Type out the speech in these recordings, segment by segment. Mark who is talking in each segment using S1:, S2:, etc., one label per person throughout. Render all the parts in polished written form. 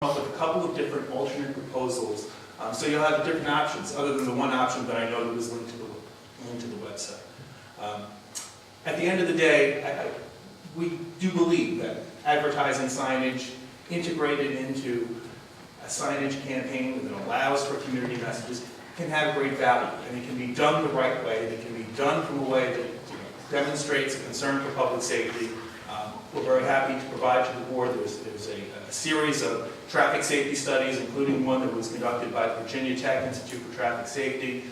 S1: up with a couple of different alternate proposals, so you'll have different options other than the one option that I know that was linked to the website. At the end of the day, we do believe that advertising signage integrated into a signage campaign that allows for community messages can have great value, and it can be done the right way. It can be done from a way that demonstrates a concern for public safety. We're very happy to provide to the board. There's a series of traffic safety studies, including one that was conducted by the Virginia Tech Institute for Traffic Safety,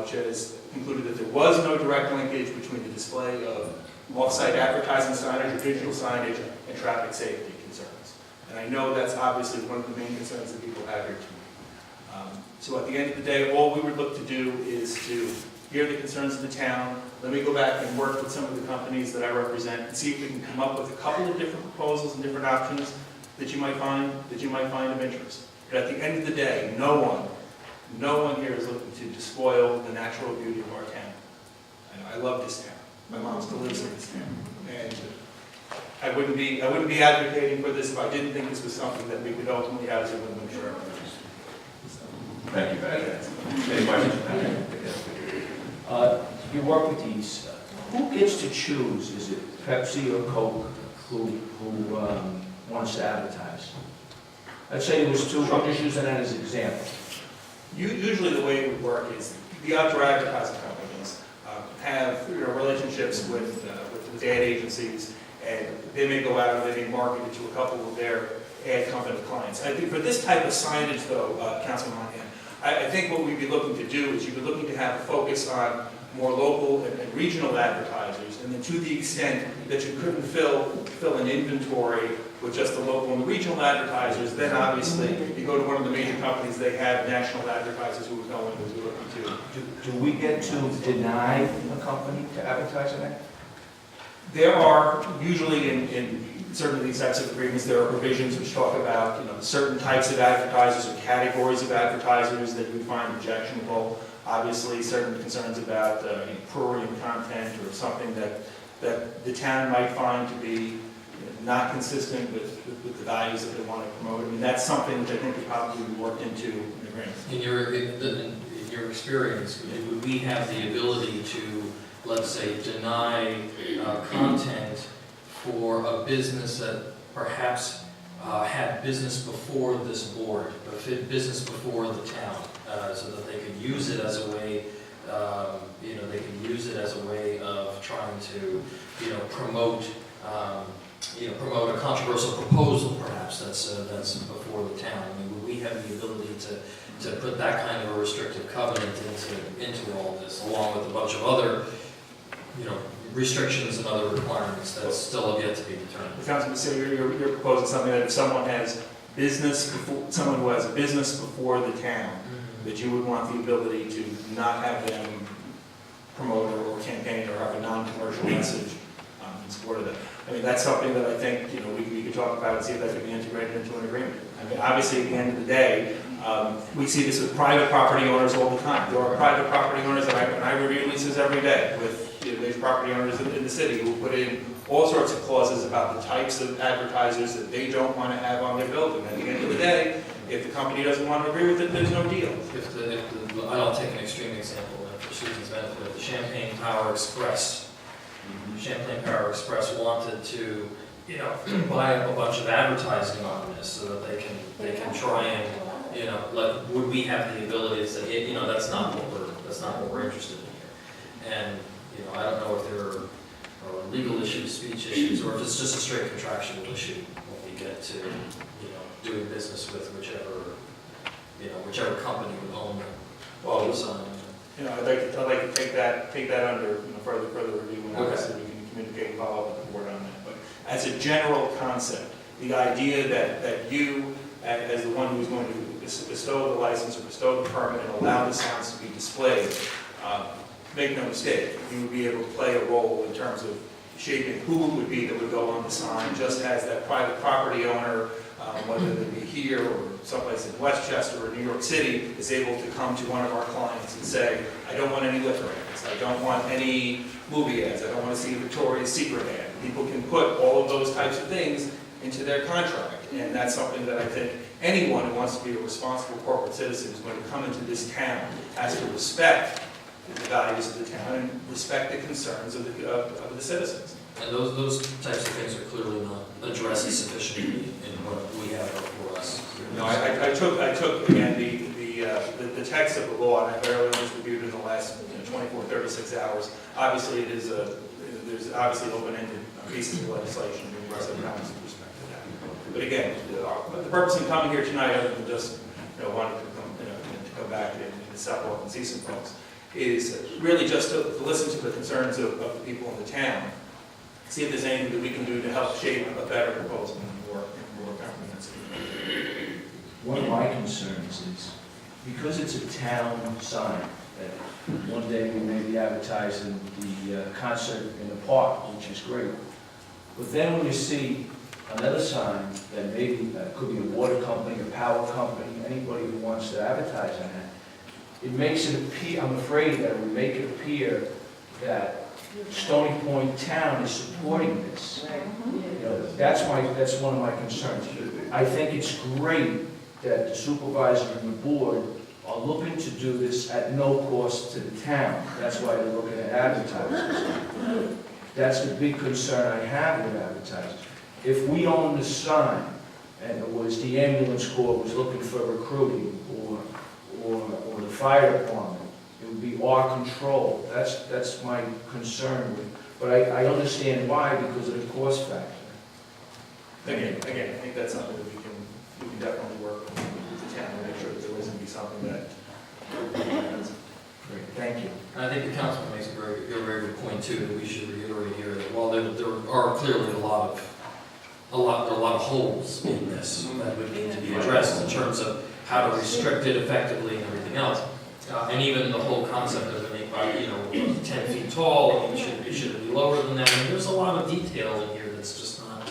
S1: which has concluded that there was no direct linkage between the display of off-site advertising signage or digital signage and traffic safety concerns. And I know that's obviously one of the main concerns that people have here tonight. So at the end of the day, all we would look to do is to hear the concerns of the town. Let me go back and work with some of the companies that I represent and see if we can come up with a couple of different proposals and different options that you might find of interest. But at the end of the day, no one here is looking to despoil the natural beauty of our town. I love this town. My mom still lives in this town, and I wouldn't be advocating for this if I didn't think this was something that we could ultimately have as a win-win for everyone.
S2: Thank you, Pat. Any questions?
S3: You work with these. Who gets to choose? Is it Pepsi or Coke who wants to advertise? Let's say there was two. I'm just using that as an example.
S1: Usually the way it would work is the outdoor advertising companies have relationships with ad agencies, and they may go out and they may market it to a couple of their ad company clients. I think for this type of signage, though, Councilman Monahan, I think what we'd be looking to do is you'd be looking to have a focus on more local and regional advertisers, and then to the extent that you couldn't fill an inventory with just the local and the regional advertisers, then obviously you go to one of the major companies, they have national advertisers who would go in and do it too.
S3: Do we get to deny a company to advertise in that?
S1: There are, usually in certain of these types of agreements, there are provisions which talk about certain types of advertisers or categories of advertisers that we find objectionable. Obviously, certain concerns about prurient content or something that the town might find to be not consistent with the values that they want to promote. I mean, that's something which I think could probably be worked into an agreement.
S4: In your experience, would we have the ability to, let's say, deny content for a business that perhaps had business before this board, or business before the town, so that they could use it as a way, they could use it as a way of trying to, promote a controversial proposal, perhaps that's before the town. I mean, would we have the ability to put that kind of a restrictive covenant into all this, along with a bunch of other, restrictions and other requirements that still have yet to be determined?
S1: Councilman, so you're proposing something that if someone has business someone who has business before the town, that you would want the ability to not have them promote or campaign or have a non-commercial message in support of that. I mean, that's something that I think we could talk about and see if that could be integrated into an agreement. I mean, obviously, at the end of the day, we see this with private property owners all the time. There are private property owners, and I review leases every day with these property owners in the city who put in all sorts of clauses about the types of advertisers that they don't want to have on their building. At the end of the day, if the company doesn't want to agree with it, there's no deal.
S4: I'll take an extreme example for Susan's benefit. The Champagne Power Express wanted to, buy up a bunch of advertising on this so that they can try and, would we have the ability to say, that's not what we're interested in here. And I don't know if there are legal issues, speech issues, or if it's just a straight contractual issue when we get to doing business with whichever company would own the sign.
S1: I'd like to take that under further review, and obviously we can communicate and follow up with the board on that. But as a general concept, the idea that you, as the one who's going to bestow the license or bestow the permit and allow the signs to be displayed, make no mistake, you would be able to play a role in terms of shaping who it would be that would go on the sign, just as that private property owner, whether they be here or someplace in Westchester or New York City, is able to come to one of our clients and say, I don't want any liquor ads, I don't want any movie ads, I don't want to see a Victoria's Secret ad. People can put all of those types of things into their contract, and that's something that I think anyone who wants to be a responsible corporate citizen who's going to come into this town has to respect the values of the town and respect the concerns of the citizens.
S4: And those types of things are clearly not addressed sufficiently in what we have before us.
S1: No, I took again, the text of the law, and I barely just reviewed it in the last 24, 36 hours. Obviously, there's obviously open-ended pieces of legislation being brought up with respect to that. But again, the purpose of coming here tonight, other than just wanting to come back and stop off and see some folks, is really just to listen to the concerns of the people in the town, see if there's anything that we can do to help shape a better proposal and more comprehensive.
S3: One of my concerns is, because it's a town sign, that one day we may be advertising the concert in the park, which is great. But then when you see another sign that maybe could be a water company, a power company, anybody who wants to advertise on that, it makes it appear, I'm afraid that it would make it appear that Stony Point Town is supporting this. That's one of my concerns. I think it's great that the supervisor and the board are looking to do this at no cost to the town. That's why they're looking at advertising. That's the big concern I have with advertising. If we own the sign, and it was the ambulance corps was looking for recruiting, or the fire department, it would be our control. That's my concern with. But I understand why, because of the cost factor.
S1: Again, I think that's something that we can definitely work with the town to make sure that there isn't going to be something that.
S3: Great, thank you.
S4: And I think the councilman makes a very good point too, that we should reiterate here that while there are clearly a lot of holes in this that would need to be addressed in terms of how to restrict it effectively and everything else. And even the whole concept of it, 10 feet tall, it should be lower than that. And there's a lot of detail in here that's just not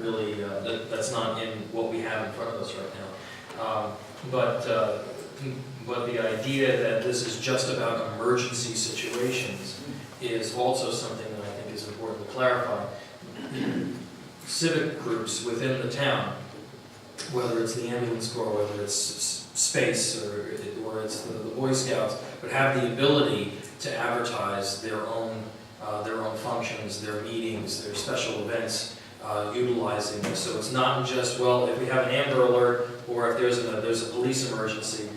S4: really, that's not in what we have in front of us right now. But the idea that this is just about emergency situations is also something that I think is important to clarify. Civic groups within the town, whether it's the ambulance corps, whether it's space, or it's the Boy Scouts, would have the ability to advertise their own functions, their meetings, their special events, utilizing this. So it's not just, well, if we have an Amber Alert, or if there's a police emergency,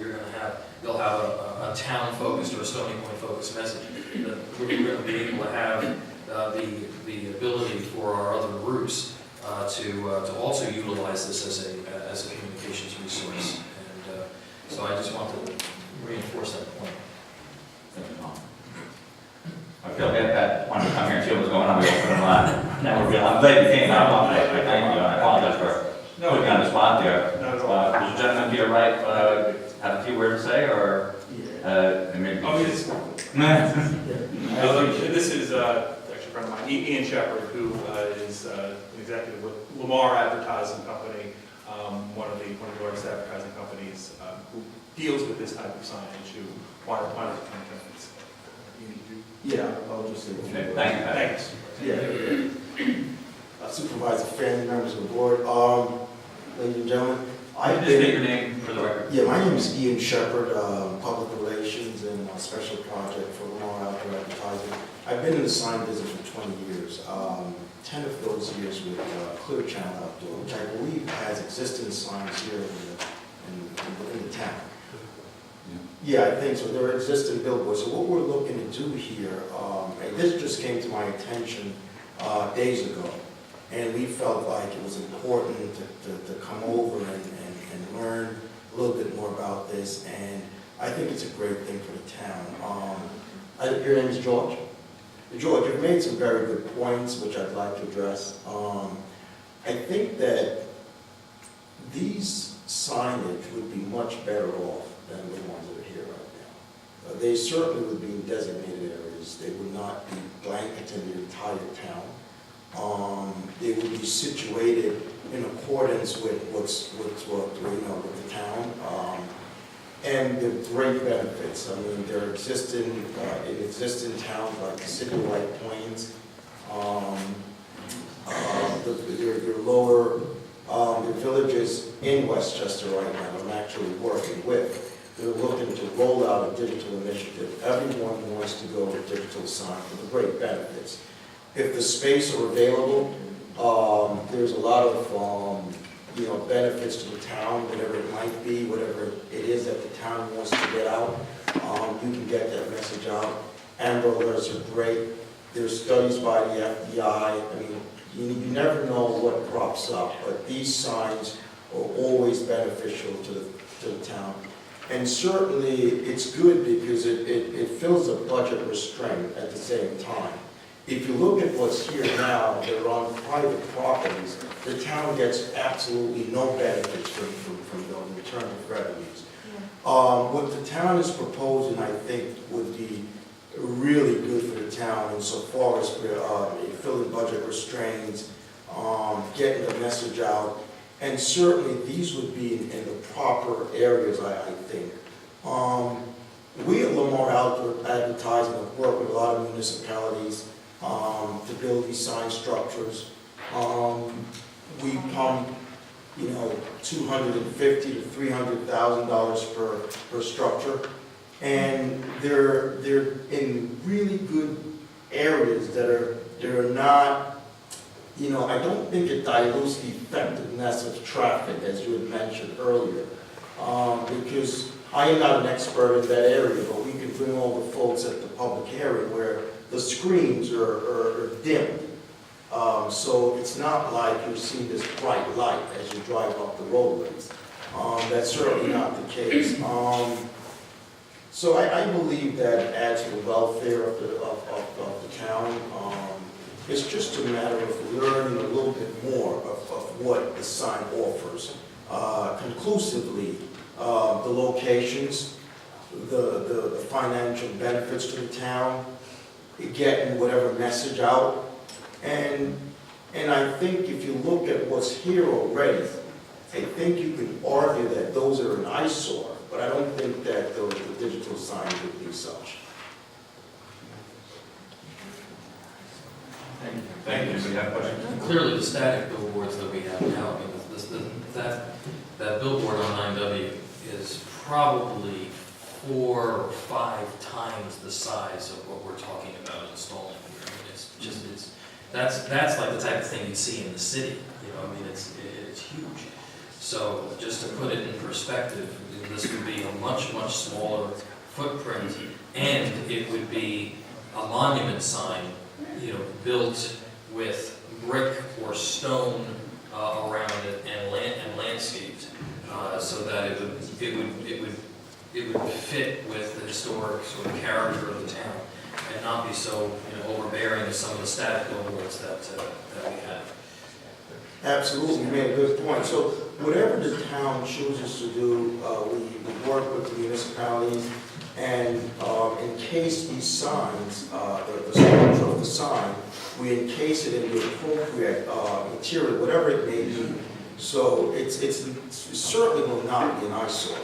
S4: they'll have a town-focused or a Stony Point-focused message. That we're going to be able to have the ability for our other groups to also utilize this as a communications resource. And so I just want to reinforce that point.
S2: Thank you, Tom. I feel bad wanted to come here and see what was going on. We opened a lot. Now we're I'm glad you came. I thank you. I apologize for putting you on the spot there.
S1: Not at all.
S2: Does the gentleman to your right have a few words to say, or maybe?
S1: Oh, yes. This is actually a friend of mine, Ian Shepard, who is an executive with Lamar Advertising Company, one of the largest advertising companies who deals with this type of signage, who wanted to come to this.
S5: Yeah, I'll just say.
S2: Okay, thanks.
S5: Yeah. Supervisor, family members of the board, ladies and gentlemen.
S2: Just state your name for the record.
S5: Yeah, my name is Ian Shepard, Public Relations and Special Project for Lamar Outdoor Advertising. I've been in the sign business for 20 years, 10 of those years with Clear Channel Outdoor, which I believe has existing signs here in the town. Yeah, I think so. There are existing billboards. So what we're looking to do here, and this just came to my attention days ago, and we felt like it was important to come over and learn a little bit more about this, and I think it's a great thing for the town. Your name is George? George, you've made some very good points, which I'd like to address. I think that these signage would be much better off than the ones that are here right now. They certainly would be in designated areas. They would not be blanketing the entire town. They would be situated in accordance with with the town, and the great benefits. I mean, there are existing in existing towns like the city of White Plains. Your lower The villages in Westchester right now, I'm actually working with, they're looking to roll out a digital initiative. Everyone wants to go with digital sign for the great benefits. If the space are available, there's a lot of benefits to the town, whatever it might be, whatever it is that the town wants to get out. You can get that message out. Amber alerts are great. There's studies by the FBI. I mean, you never know what crops up, but these signs are always beneficial to the town. And certainly, it's good because it fills a budget restraint at the same time. If you look at what's here now, they're on private properties, the town gets absolutely no benefits from those in terms of revenues. What the town is proposing, I think, would be really good for the town insofar as filling budget restraints, getting the message out, and certainly these would be in the proper areas, I think. We at Lamar Outdoor Advertising have worked with a lot of municipalities to build these sign structures. We pump, $250,000 to $300,000 per structure, and they're in really good areas that are not. I don't think it dilutes the effectiveness of traffic, as you had mentioned earlier, because I am not an expert in that area, but we can bring all the folks at the public hearing where the screens are dimmed. So it's not like you're seeing this bright light as you drive up the roadways. That's certainly not the case. So I believe that adds to the welfare of the town. It's just a matter of learning a little bit more of what the sign offers. Conclusively, the locations, the financial benefits to the town, getting whatever message out. And I think if you look at what's here already, I think you can argue that those are an eyesore, but I don't think that the digital sign would be such.
S2: Thank you. We have questions?
S4: Clearly, the static billboards that we have now, I mean, that billboard on 9W is probably 4 or 5 times the size of what we're talking about installing here. I mean, that's like the type of thing you'd see in the city. I mean, it's huge. So just to put it in perspective, this would be a much, much smaller footprint, and it would be a monument sign, built with brick or stone around it and landscaped, so that it would fit with the historic sort of character of the town, and not be so overbearing as some of the static billboards that we have.
S5: Absolutely, you made a good point. So whatever the town chooses to do, we work with the municipalities, and encase these signs, the structure of the sign, we encase it in the appropriate material, whatever it may be. So it certainly will not be an eyesore.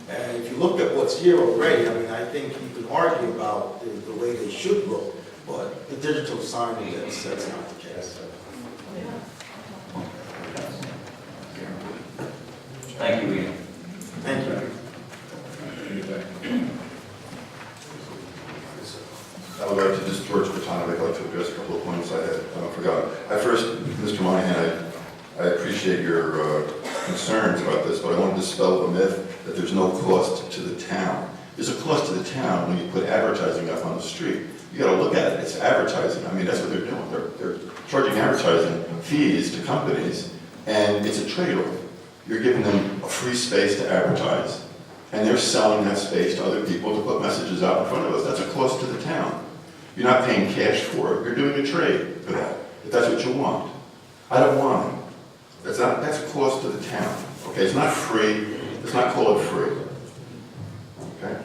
S5: And if you look at what's here already, I mean, I think you can argue about the way they should look, but the digital sign, that's not the case.
S2: Thank you, Ian.
S5: Thank you.
S6: I would like to, just George Bertanovic, I'd like to address a couple of points I had forgotten. First, Mr. Monahan, I appreciate your concerns about this, but I want to dispel the myth that there's no cost to the town. There's a cost to the town when you put advertising up on the street. You got to look at it. It's advertising. I mean, that's what they're doing. They're charging advertising fees to companies, and it's a trade-off. You're giving them a free space to advertise, and they're selling that space to other people to put messages out in front of us. That's a cost to the town. You're not paying cash for it. You're doing a trade for that, if that's what you want. I don't want it. That's a cost to the town. Okay, it's not free. Let's not call it free. Okay?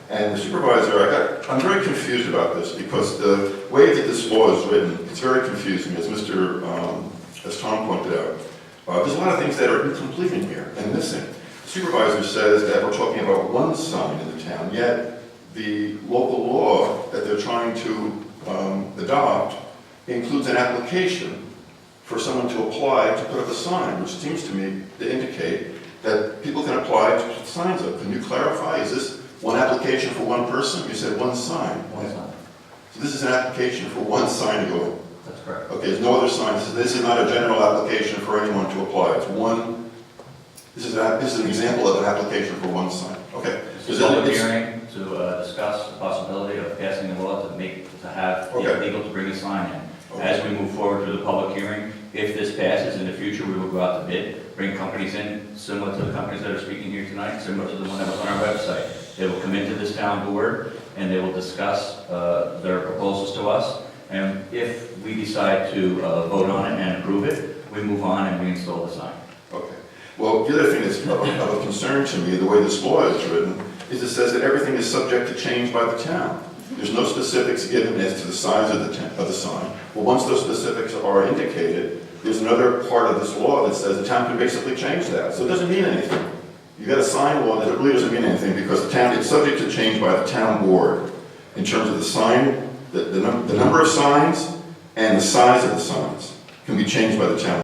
S6: And the supervisor, I'm very confused about this because the way that this law is written, it's very confusing, as as Tom pointed out. There's a lot of things that are incomplete in here and missing. The supervisor says that we're talking about one sign in the town, yet the local law that they're trying to adopt includes an application for someone to apply to put up a sign, which seems to me to indicate that people can apply to put signs up. Can you clarify, is this one application for one person? You said one sign.
S2: One sign.
S6: So this is an application for one sign to go in.
S2: That's correct.
S6: Okay, there's no other signs. This is not a general application for anyone to apply. It's one, this is an example of an application for one sign. Okay.
S2: It's a public hearing to discuss the possibility of passing a law to have it
S6: Okay.
S2: legal to bring a sign in.
S6: Okay.
S2: As we move forward to the public hearing, if this passes in the future, we will go out to bid, bring companies in, similar to the companies that are speaking here tonight, similar to the one that was on our website. They will come into this town board, and they will discuss their proposals to us, and if we decide to vote on it and approve it, we move on and we install the sign.
S6: Okay. Well, the other thing that's of a concern to me, the way this law is written, is it says that everything is subject to change by the town. There's no specifics given as to the size of the sign. Well, once those specifics are indicated, there's another part of this law that says the town can basically change that. So it doesn't mean anything. You got a sign law that it really doesn't mean anything because the town, it's subject to change by the town board in terms of the sign, the number of signs and the size of the signs can be changed by the town